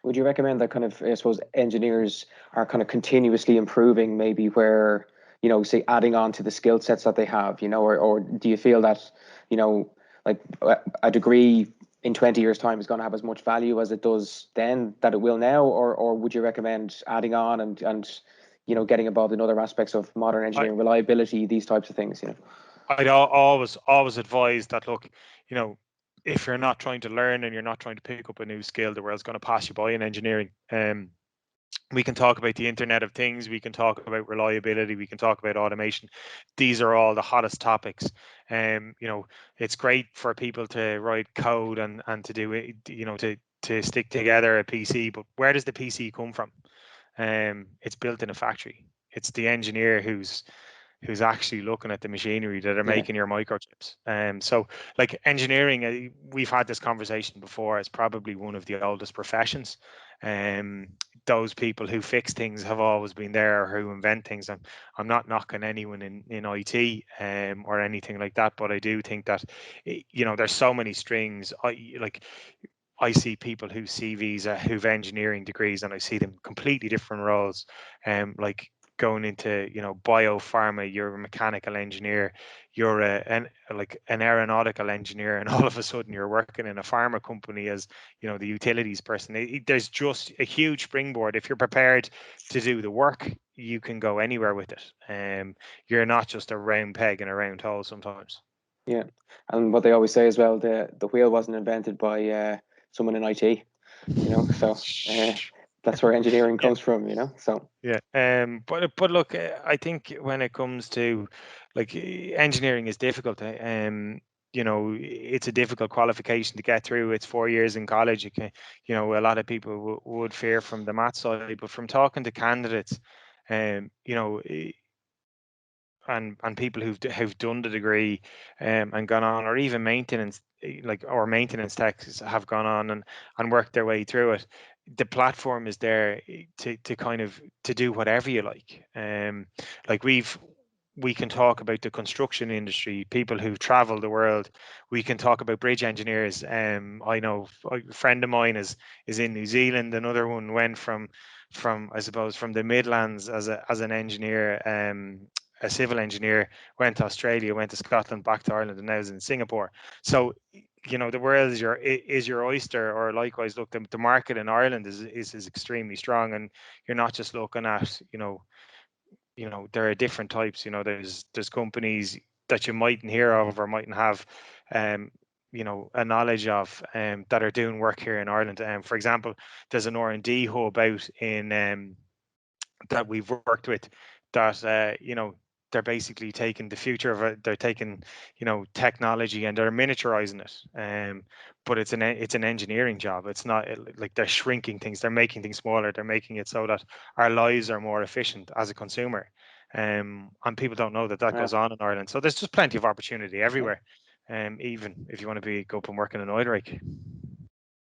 would you recommend that kind of, I suppose, engineers are kind of continuously improving, maybe where, say adding on to the skill sets that they have, or do you feel that, like a degree in 20 years time is going to have as much value as it does then that it will now, or would you recommend adding on and getting involved in other aspects of modern engineering, reliability, these types of things? I'd always advise that, look, if you're not trying to learn and you're not trying to pick up a new skill, the world's going to pass you by in engineering. We can talk about the Internet of Things, we can talk about reliability, we can talk about automation. These are all the hottest topics. It's great for people to write code and to do it, to stick together a PC, but where does the PC come from? It's built in a factory. It's the engineer who's actually looking at the machinery that are making your microchips. So like engineering, we've had this conversation before, it's probably one of the oldest professions. Those people who fix things have always been there, who invent things. I'm not knocking anyone in IT or anything like that, but I do think that there's so many strings. I see people whose CVs who've engineering degrees, and I see them completely different roles. Like going into bio-pharma, you're a mechanical engineer, you're an aeronautical engineer, and all of a sudden you're working in a pharma company as the utilities person. There's just a huge springboard. If you're prepared to do the work, you can go anywhere with it. You're not just a round peg in a round hole sometimes. Yeah, and what they always say as well, the wheel wasn't invented by someone in IT, so that's where engineering comes from, so yeah. But look, I think when it comes to like engineering is difficult. It's a difficult qualification to get through. It's 4 years in college. You can, a lot of people would fear from the math side, but from talking to candidates, and people who've done the degree and gone on, or even maintenance, or maintenance techs have gone on and worked their way through it. The platform is there to kind of to do whatever you like. Like we can talk about the construction industry, people who travel the world. We can talk about bridge engineers. I know a friend of mine is in New Zealand. Another one went from I suppose from the Midlands as an engineer, a civil engineer, went to Australia, went to Scotland, back to Ireland, and now is in Singapore. So the world is your oyster. Or likewise, look, the market in Ireland is extremely strong, and you're not just looking at there are different types. There's companies that you mightn't hear of or mightn't have a knowledge of that are doing work here in Ireland. For example, there's an R&D hub out in that we've worked with that they're basically taking the future of it. They're taking technology and they're miniaturizing it. But it's an engineering job. It's not like they're shrinking things. They're making things smaller. They're making it so that our lives are more efficient as a consumer. And people don't know that goes on in Ireland. So there's just plenty of opportunity everywhere. Even if you want to go up and work in an oil rig.